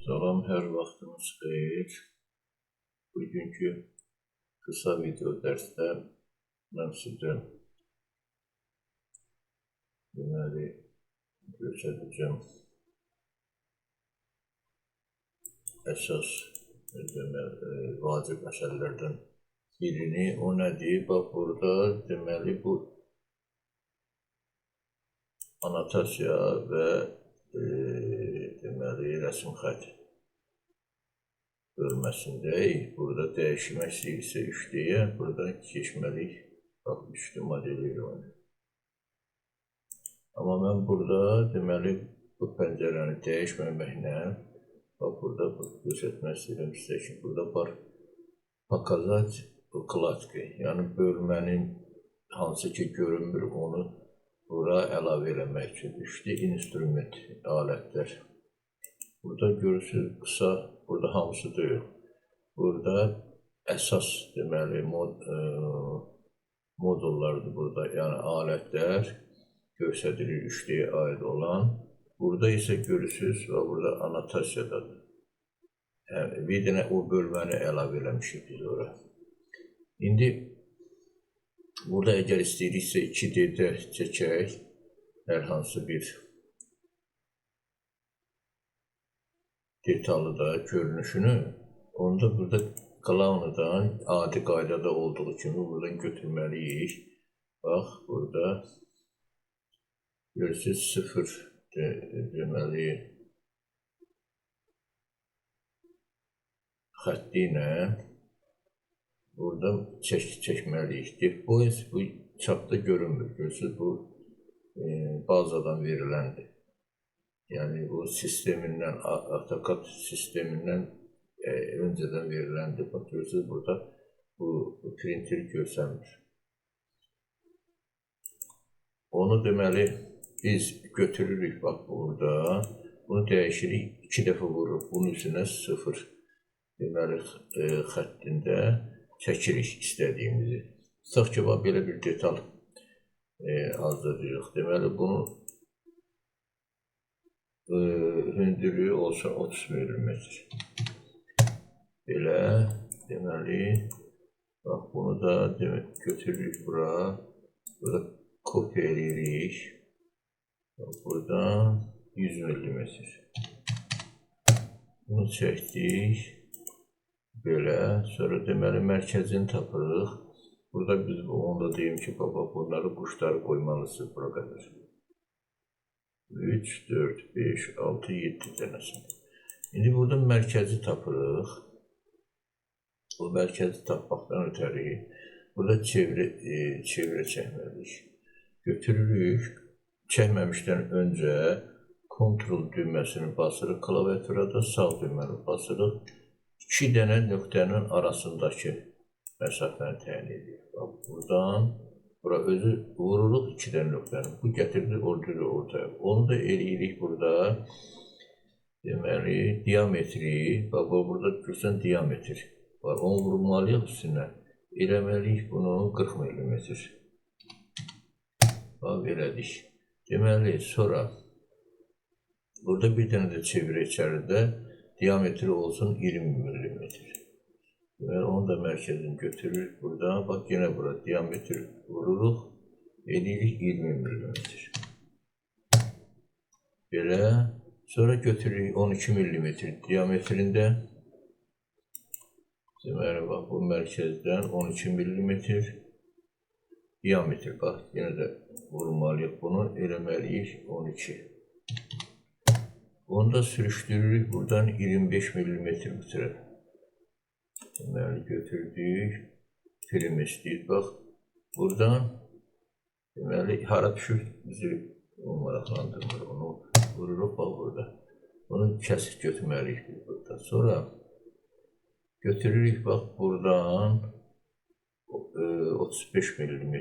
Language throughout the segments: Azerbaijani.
Salam, hər vaxtınız xeyir. Bugünkü qısa video dərsdə mən sizə göstərəcəm əsas vacib məsələlərdən birini. O nədir? Bax, burada deməli bu anotasiya və deməli rəsm xətt bölməsindəyik. Burada dəyişmək istəyirsə 3D-yə, buradan keçməliyik. Bax, 3D modeli ilə. Amma mən burada deməli bu pəncərəni dəyişməməklə bax, burada göstərmək istəyirəm sizə ki, burada var pokazat vkladki, yəni bölmənin hansı ki görünmür, onu bura əlavə eləmək üçün 3D instrument alətlər. Burada görürsünüz, qısa, burada hamısı deyil. Burada əsas deməli modullardır burada, yəni alətlər göstərilir 3D-yə aid olan. Burada isə görürsünüz və burada anotasiyadadır. Yəni, bir dənə o bölməni əlavə eləmişik biz ora. İndi burada əgər istəyiriksə 2D-də çəkək hər hansı bir detalı da, görünüşünü, onda burada Clown'dan adi qaydada olduğu kimi buradan götürməliyik. Bax, burada görürsünüz 0 deməli xətti ilə burada çəkməliyik. Depois bu çapda görünmür. Görürsünüz, bu bazadan veriləndir. Yəni, bu sistemindən, AutoCAD sistemindən öncədən veriləndir. Bax, görürsünüz, burada bu printer görsənmir. Onu deməli, biz götürürük, bax, burada. Bunu dəyişirik, 2 dəfə vururuq. Bunun üstünə 0 deməli, xəttində çəkirik istədiyimizi. Tutaq ki, bax, belə bir detal hazırlayırıq. Deməli, bunu hündürlüyü olsa 30 mm. Belə, deməli, bax, bunu da götürürük bura. Burada kopya edirik. Burada 100 mm. Bunu çəkdik. Belə, sonra deməli mərkəzini tapırıq. Burada biz onu da deyim ki, baba, bunları quşları qoymalısınız bura qədər. 3, 4, 5, 6, 7 dənəsini. İndi burada mərkəzi tapırıq. Bu mərkəzi tapmaqdan ötəri burada çevrə çəkməliyik. Götürürük, çəkməmişdən öncə Ctrl düyməsini basırıq, klaviaturada sağ düyməni basırıq. 2 dənə nöqtənin arasındakı məsafəni təyin edirik. Buradan, bura özü vururuq 2 dənə nöqtəni. Bu gətirilir ortaya. Onu da eləyirik burada. Deməli, diametri, bax, burada görürsən diametr var. Onu vurmalıyıq üstünə. Eləməliyik bunu 40 mm. Bax, elədik. Deməli, sonra burada bir dənə də çevirə içəridə diametri olsun 20 mm. Deməli, onu da mərkəzini götürürük burada. Bax, yenə bura diametri vururuq. Eləyirik 20 mm. Belə. Sonra götürürük 12 mm diametrində. Deməli, bax, bu mərkəzdən 12 mm diametr. Bax, yenə də vurmalıyıq bunu. Eləməliyik 12. Onu da sürüşdürürük buradan 25 mm bu tərəf. Deməli, götürdük. Film istəyir. Bax, buradan deməli, hara düşür bizi maraqlandırmır. Onu vururuq, bax, burada. Bunu kəsik götürməliyik biz burada. Sonra götürürük, bax, buradan 35 mm.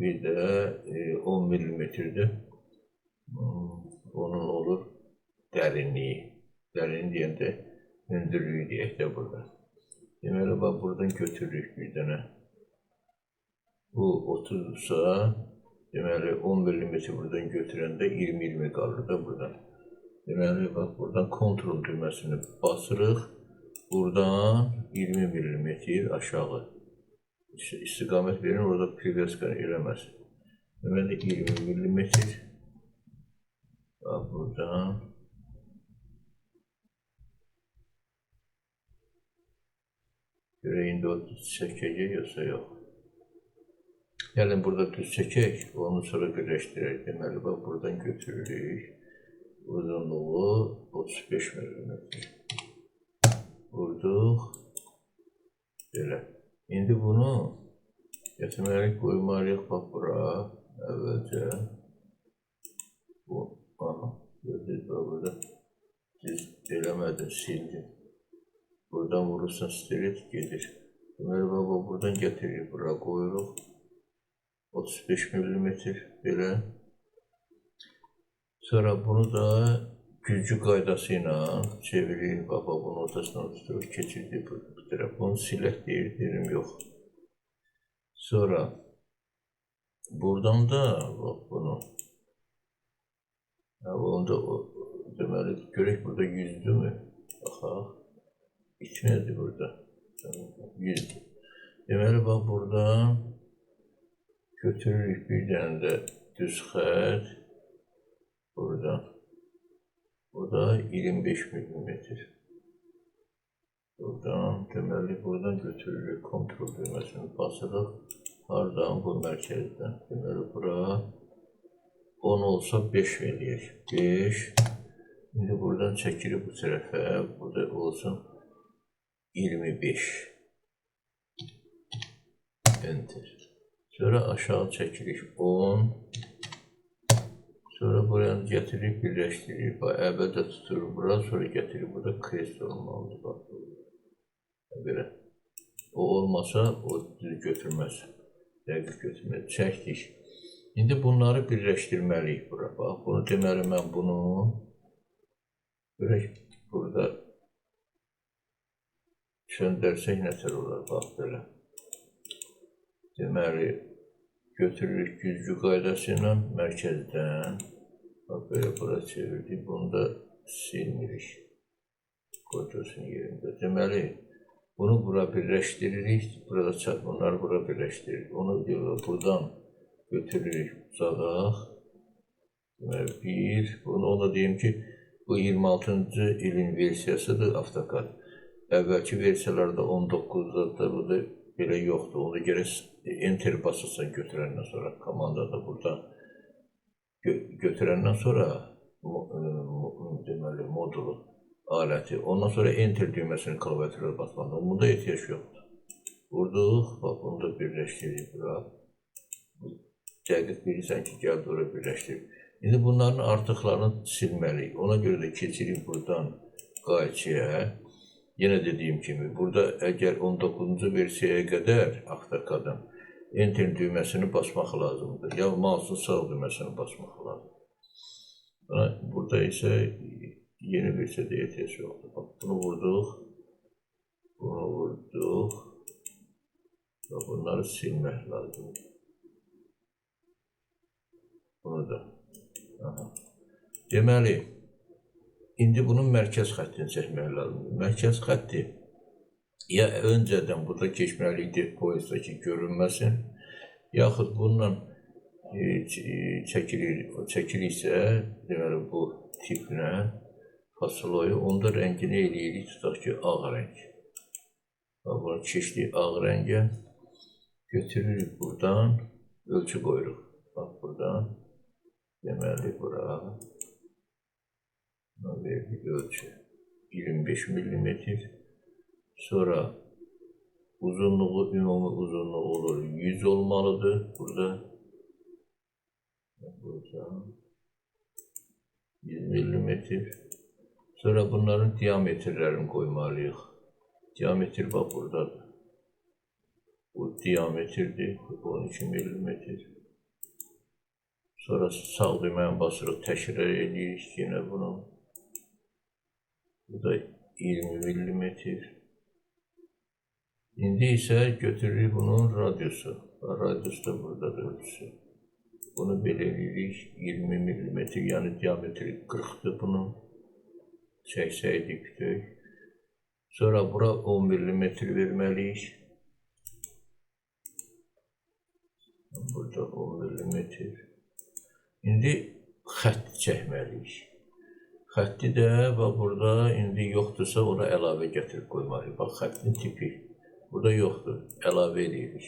Bir də 10 mm-də onun olur dərinliyi. Dərinliyi deyəndə hündürlüyü deyək də burada. Deməli, bax, buradan götürürük bir dənə. Bu 30-sa, deməli, 10 mm buradan götürəndə 20-20 qalır da buradan. Deməli, bax, buradan kontrol düyməsini basırıq. Buradan 20 mm aşağı istiqamət verin, orada priveska eləməsin. Deməli, 20 mm. Bax, buradan. Görə indi o düz çəkəcək, yoxsa yox. Gəlin, burada düz çəkək, onu sonra birləşdirək. Deməli, bax, buradan götürürük. Uzunluğu 35 mm. Vurduq. Belə. İndi bunu gətirməliyik, qoymalıyıq, bax, bura. Əvvəlcə. Bu, aha, gördünüz, bax, burada. Siz eləmədin, sildim. Buradan vurursan stilet gedir. Deməli, baba, buradan gətiririk, bura qoyuruq. 35 mm belə. Sonra bunu da gücü qaydası ilə çeviririk. Baba, bunu ortasından tuturuq, keçirdik bu tərəf. Bunu silək deyirim, yox. Sonra buradan da, bax, bunu. Onu da, deməli, görək burada 100'dür mü? Baxaq. İçmədi burada. 100'dür. Deməli, bax, buradan götürürük bir dənə də düz xət. Buradan. Bu da 25 mm. Buradan, deməli, buradan götürürük. Kontrol düyməsini basırıq. Hardan? Bu mərkəzdən. Deməli, bura 10 olsa 5 eləyək. 5. İndi buradan çəkirik bu tərəfə. Burada olsun 25. Enter. Sonra aşağı çəkirik 10. Sonra buraya gətiririk, birləşdiririk. Əvvəldə tuturuq bura, sonra gətiririk. Burada krest olmalıdır. Belə. O olmasa, o düz götürməz. Dəqiq götürməz. Çəkdik. İndi bunları birləşdirməliyik bura. Bax, bunu deməli, mən bunu görək, burada söndərsək nətər olar, bax, belə. Deməli, götürürük güzgü qaydası ilə mərkəzdən. Bax, belə bura çevirdik, bunu da silmirik. Qoydursun yerində. Deməli, bunu bura birləşdiririk, burada çat, bunları bura birləşdiririk. Onu buradan götürürük, uzadaq. Deməli, 1, bunu da deyim ki, bu 26-cı ilin versiyasıdır AutoCAD. Əvvəlki versiyalarda 19'da da bu da belə yoxdur. Onu gərək enter basırsan götürəndən sonra, komandada burada götürəndən sonra deməli, modulu, aləti. Ondan sonra enter düyməsini klaviaturaya basmalıdır. Bunda ehtiyac yoxdur. Vurduq, bax, bunu da birləşdiririk bura. Dəqiq bilirsən ki, gəldi oraya birləşdirib. İndi bunların artıqlarını silməliyik. Ona görə də keçirik buradan qayçıya. Yenə dediyim kimi, burada əgər 19-cu versiyaya qədər AutoCAD-ın enter düyməsini basmaq lazımdır. Ya mouse'un sağ düyməsini basmaq lazımdır. Burada isə yeni versiyada ehtiyac yoxdur. Bax, bunu vurduq. Bunu vurduq. Bunları silmək lazımdır. Bunu da. Aha. Deməli, İndi bunun mərkəz xəttini çəkmək lazımdır. Mərkəz xətti ya öncədən burada keçməliydik poizda ki, görünməsin, yaxud bununla çəkiriksə, deməli bu tiplə fasolayı, onda rəngini eləyirik, tutaq ki, ağ rəng. Bunu keçdik ağ rəngə, götürürük buradan, ölçü qoyuruq. Bax, buradan, deməli, bura. Verdik ölçü 25 mm. Sonra uzunluğu, ümumi uzunluğu olur 100 olmalıdır burada. Burada 100 mm. Sonra bunların diametrlərini qoymalıyıq. Diametr bax buradadır. Bu diametrdir, 12 mm. Sonra sağ düyməni basırıq, təkrar edirik yenə bunu. Bu da 20 mm. İndi isə götürürük bunun radiusu. Radius da buradadır ölçüsü. Bunu belə edirik 20 mm, yəni diametri 40'dır bunun. çəksəydik bütöv. Sonra bura 10 mm verməliyik. Burada 10 mm. İndi xətt çəkməliyik. Xətti də burada indi yoxdursa ona əlavə gətirib qoymalıyıq. Bax, xəttin tipi burada yoxdur. Əlavə edirik.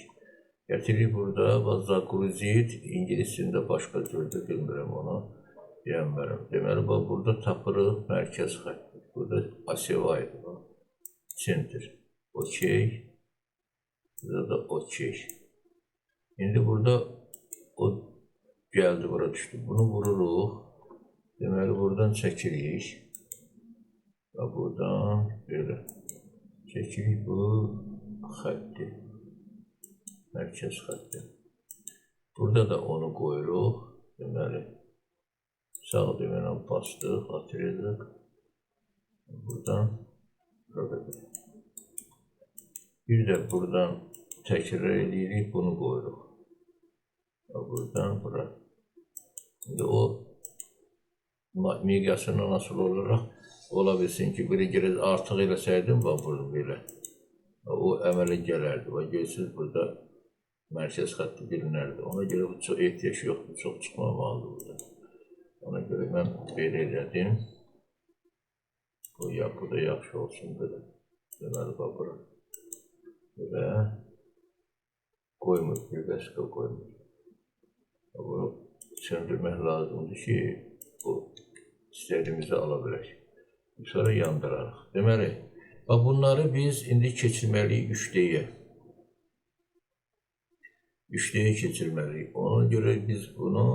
Gətirik burada. Zagruzit ingiliscində başqa cürdür, bilmirəm onu. Deyəmərəm. Deməli, bax, burada tapırıq mərkəz xətti. Burada asevaydır. Center. Okey. Burada da okey. İndi burada o gəldi, bura düşdü. Bunu vururuq. Deməli, buradan çəkirik. Və buradan belə çəkirik bu xətti. Mərkəz xətti. Burada da onu qoyuruq. Deməli, sağ düyməni bastıq, atırıq. Buradan burada belə. Bir də buradan təkrar edirik, bunu qoyuruq. Və buradan bura. İndi o miqyasını nasıl olaraq ola bilsin ki, biri girək artıq eləsəydim, bax, burada belə. O əmələ gələrdi. Və görürsünüz, burada mərkəz xətti bilinərdi. Ona görə bu çox ehtiyac yoxdur, çox çıxmamalıdır burada. Ona görə mən belə elədim. Bu da yaxşı olsun belə. Deməli, bax, bura. Belə qoymur, bir qəsqə qoymur. Bunu söndürmək lazımdır ki, bu istədiyimizi ala bilək. Sonra yandırarıq. Deməli, bunları biz indi keçirməliyik 3D-yə. 3D-yə keçirməliyik. Ona görə biz bunu,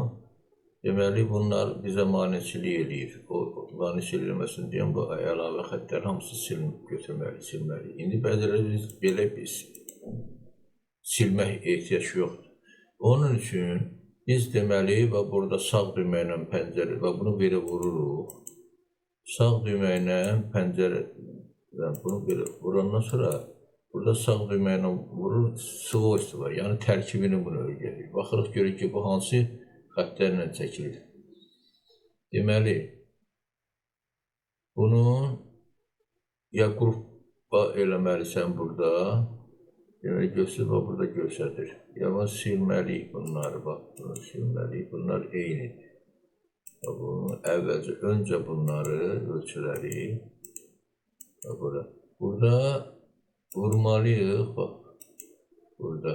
deməli, bunlar bizə maneçilik eləyir. O maneçilik eləməsin deyən bu əlavə xəttlər hamısı götürməliyik. İndi bəziləri belə biz silmək ehtiyac yoxdur. Onun üçün biz deməli, burada sağ düyməylə pəncərə və bunu belə vururuq. Sağ düyməylə pəncərə, bunu belə vurandan sonra burada sağ düyməylə vurur, svojstvo var, yəni tərkibini bunu öyrənirik. Baxırıq, görək ki, bu hansı xəttlərlə çəkilir. Deməli, bunu ya qrupa eləməlisən burada, deməli, burada göstərir. Ya silməliyik bunları, bax, bunu silməliyik, bunlar eynidir. Əvvəlcə, öncə bunları ölçülərik. Burada vurmalıyıq, bax, burada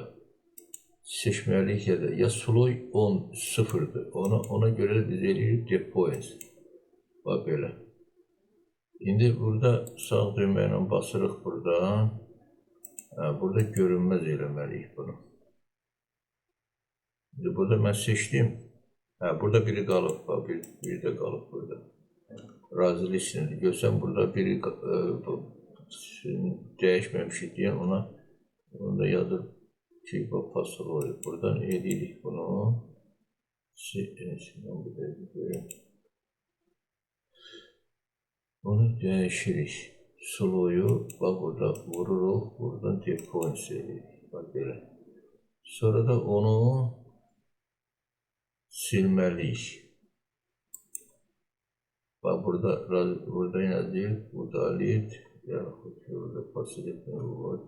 seçməliyik ya sloy 10-0'dır. Ona görə biz eləyirik depoints. Bax, belə. İndi burada sağ düyməylə basırıq burada. Burada görünməz eləməliyik bunu. Burada mən seçdim. Burada biri qalıb, biri də qalıb burada. Razılıq içindir. Görsən, burada biri dəyişməmişik deyən ona da yazır ki, pasıl oluyor. Buradan edirik bunu. Bunu dəyişirik. Sloyu, bax, burada vururuq, buradan depoints edirik. Bax, belə. Sonra da onu silməliyik. Bax, burada yazıyıq, udalit, yaxud burada pasiletini var,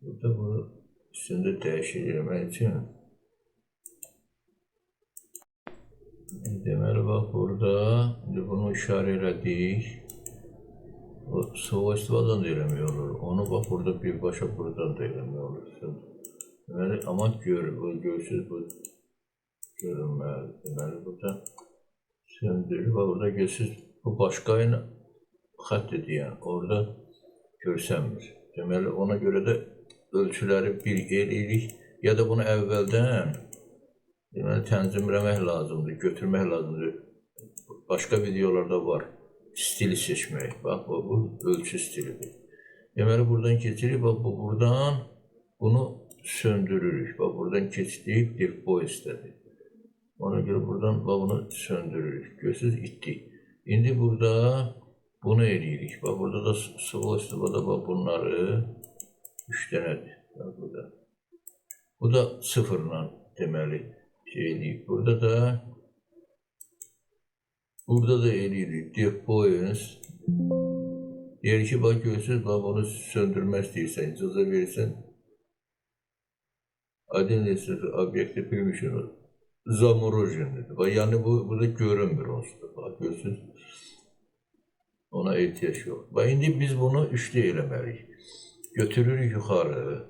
burada bu üstündə dəyişir eləmək üçün deməli, bax, burada bunu işarə elədik. Svojstvadan da eləmək olur. Onu bax, burada birbaşa buradan da eləmək olur. Deməli, amma görürsünüz, bu görünməli. Deməli, burada söndürür. Bax, burada görürsünüz, bu başqa xətt edən orada görsənmir. Deməli, ona görə də ölçüləri bir eləyirik. Ya da bunu əvvəldən tənzimləmək lazımdır, götürmək lazımdır. Başqa videolarda var. Stili seçmək. Bax, bu ölçü stilidir. Deməli, buradan keçirik. Bax, buradan bunu söndürürük. Bax, buradan keçdik, depoints istədik. Ona görə buradan bunu söndürürük. Görürsünüz, itdik. İndi burada bunu eləyirik. Bax, burada da svojstvo da bunları 3 dənədir. Bax, burada. Bu da sıfırla deməli şey eləyib. Burada da eləyirik. Depois. Deyir ki, bax görürsünüz, bax bunu söndürmək istəyirsən, icazə verirsən. Один из объектов перемещения zamorоженdir. Bax, yəni burada görünmür onsuz da. Bax görürsünüz. Ona ehtiyac yox. Bax indi biz bunu 3D eləməliyik. Götürürük yuxarı.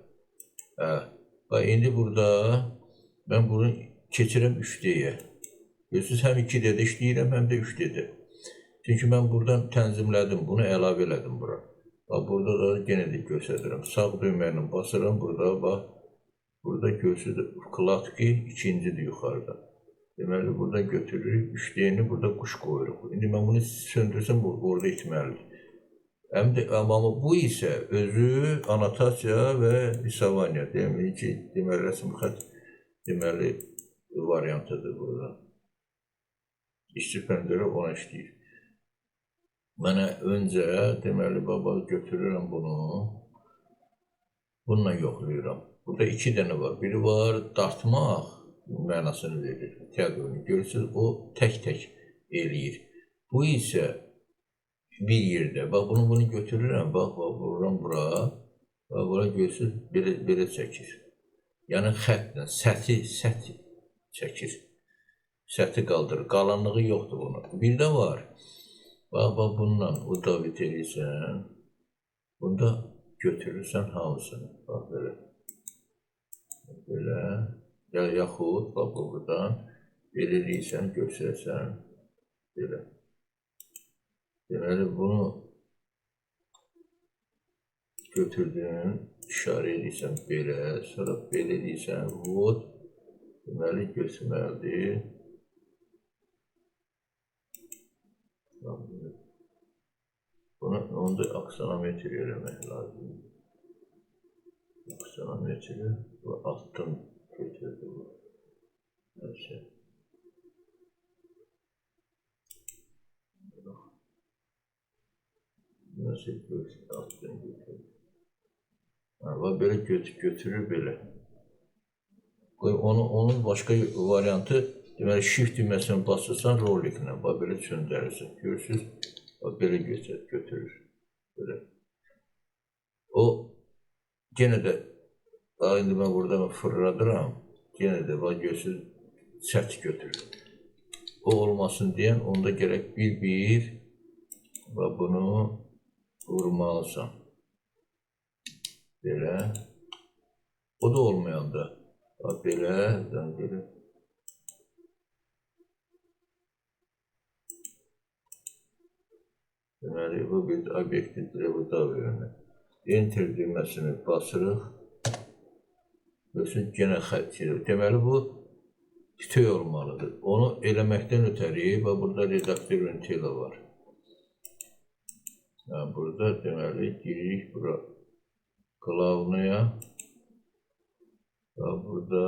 Bax indi burada mən bunu keçirəm 3D-yə. Görürsünüz, həm 2D-də işləyirəm, həm də 3D-də. Çünki mən buradan tənzimlədim, bunu əlavə elədim bura. Bax, burada da yenə də göstərirəm. Sağ düyməylə basıram, burada bax, burada görürsünüz, vkladki ikincidir yuxarıda. Deməli, burada götürürük, 3D-ni burada quş qoyuruq. İndi mən bunu söndürsəm, orada itməlidir. Amma bu isə özü anotasiya və rисование. Deməli ki, rəsm xətt deməli variantıdır burada. İşçi pəncərə ona işləyir. Mənə öncə, deməli, baba götürürəm bunu, bununla yoxlayıram. Burada 2 dənə var. Biri var, dartmaq mənasını verir. Təqvini görürsünüz, o tək-tək eləyir. Bu isə bir yerdə. Bax, bunu götürürəm, bax, vururam bura. Bax, bura görürsünüz, belə çəkir. Yəni, xətlə, səthi çəkir. Səthi qaldırır. Qalanlığı yoxdur bunun. Bir də var. Bax, bununla bu davet edirsən. Bunda götürürsən hamısını. Bax, belə. Belə. Yaxud, bax, buradan belə edirsən, göstərsən. Belə. Deməli, bunu götürdün, işarə edirsən belə, sonra belə edirsən, vod. Deməli, götürməlidir. Onu da aksanometri eləmək lazım. Aksanometri bu altın götürdü bu. Neyse. Nasıl altın götürdü? Belə götürür belə. Onun başqa variantı, deməli, shift düyməsini basırsan roliklə, belə çöndərirsən. Görürsünüz, belə götürür. Belə. O, yenə də, indi mən burada fırladıram, yenə də, görürsünüz, sərt götürür. O olmasın deyən, onda gərək bir, bunu vurmalısan. Belə. O da olmayanda, belə, belə. Deməli, bu bir obyektivdir, bu da verir. Enter düyməsini basırıq. Görürsünüz, yenə xətt çirir. Deməli, bu tütüy olmalıdır. Onu eləməkdən ötəri, burada redaktör ünitələ var. Burada, deməli, giririk bura qlavnaya. Burada,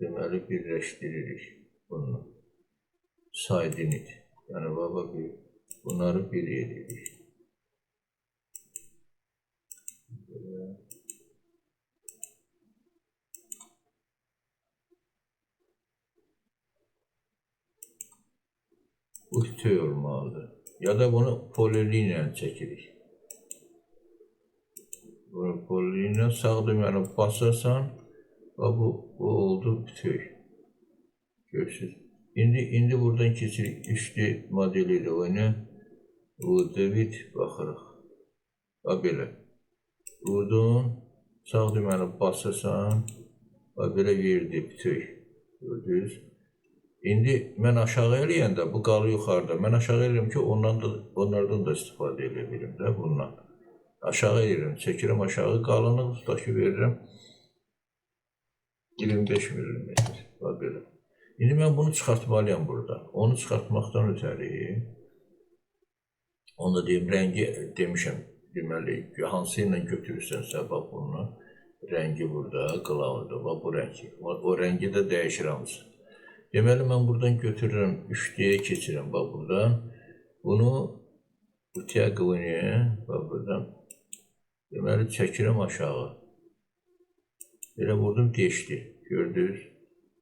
deməli, birləşdiririk bunu. Side init. Yəni, bunları bir edirik. Bu tüy olmalıdır. Ya da bunu poliliniya çəkirik. Bunu poliliniya sağ düyməni basarsan, bu oldu tüy. Görürsünüz. İndi buradan keçirik 3D modeli ilə oyna. Bu David baxırıq. Belə. Vurdun, sağ düyməni basırsan, belə verdi tüy. Gördünüz. İndi mən aşağı eləyəndə, bu qalı yuxarıda. Mən aşağı eləyəm ki, onlardan da istifadə edə bilim də bundan. Aşağı eləyirəm, çəkirəm aşağı, qalınlıq tutaqı verirəm 25 mm. Belə. İndi mən bunu çıxartmalıyam burada. Onu çıxartmaqdan ötəri, onu da deyim, rəngi demişəm, deməli, hansı ilə götürürsənsə, bax bunu, rəngi burada, qlavnada, bax bu rəngi. O rəngi də dəyişir hamısı. Deməli, mən buradan götürürəm, 3D-yə keçirəm, bax buradan. Bunu, bu təqvini, bax buradan, deməli, çəkirəm aşağı. Elə vurdum, deşdi. Gördünüz?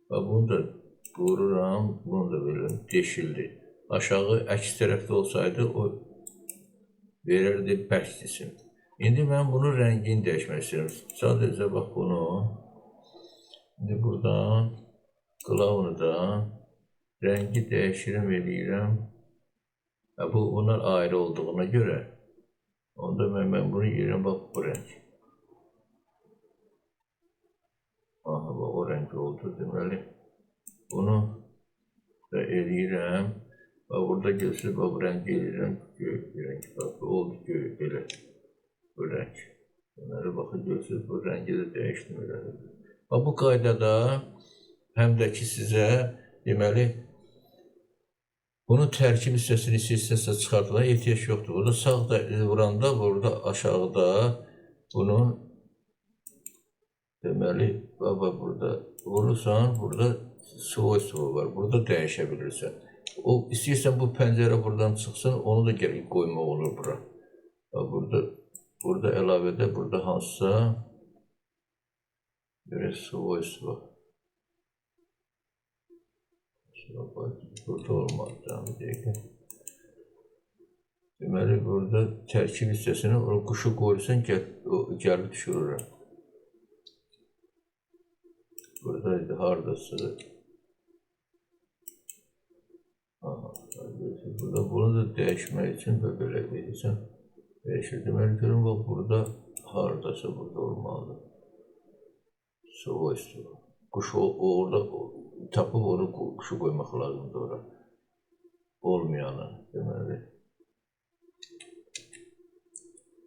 Bunu da vururam, bunu da verirəm, deşildi. Aşağı əks tərəfdə olsaydı, o verirdi bərkdisin. İndi mən bunun rəngini dəyişmək istəyirəm. Sadəcə bax bunu, indi buradan, qlavnudan rəngi dəyişirəm, eləyirəm. Bu, bunlar ayrı olduğuna görə, onda mən bunu yiyirəm, bax bu rəng. Aha, bax o rəng oldu, deməli. Bunu da eləyirəm. Bax, burada görsünüz, bax, bu rəngi eləyirəm, göy rəng, bax, bu oldu göy, belə, bu rəng. Deməli, baxın, görsünüz, bu rəngi də dəyişdim, elə. Bax, bu qaydada həm də ki, sizə, deməli, bunun tərkib hissəsini istəsə çıxartmağa ehtiyac yoxdur. Burada sağ da vuranda, burada aşağıda bunun, deməli, bax, burada vurursan, burada svoi var, burada dəyişə bilirsən. O, istəyirsən bu pəncərə buradan çıxsın, onu da gəlib qoymaq olur bura. Burada əlavədə, burada hansısa biraz svoi. Burada olmadı, tamam, deyək. Deməli, burada tərkib hissəsini, o quşu qoyursan, gəlib düşürürəm. Buradaydı, haradası. Burada bunu da dəyişmək üçün belə verirsən, dəyişir. Deməli, görün, bax, burada haradasa burada olmalıdır. Svoi. Quşu orada tapıb onu quşu qoymaq lazımdır ora. Olmayanı, deməli.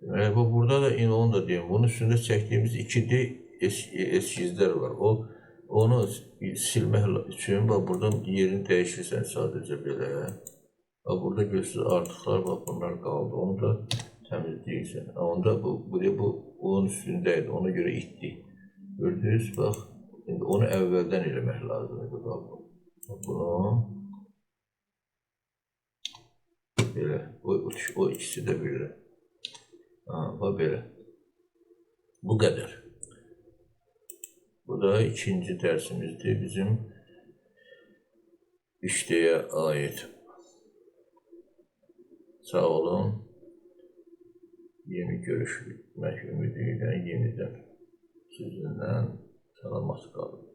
Deməli, burada da, onu da deyim, bunun üstündə çəkdiyimiz 2D eskizlər var. Onu silmək üçün, bax, buradan yerini dəyişirsən sadəcə belə. Bax, burada görsünüz, artıqlar, bax, bunlar qaldı. Onu da təmizləyirsən. Onda bu, onun üstündəydi, ona görə itdi. Gördünüz, bax, onu əvvəldən eləmək lazımdır. Bunu belə, o ikisi də belə. Bax, belə. Bu qədər. Bu da ikinci dərsimizdir bizim işləyə aid. Sağ olun. Yeni görüşmək ümidi ilə yenidən sizinlə salamat qalın.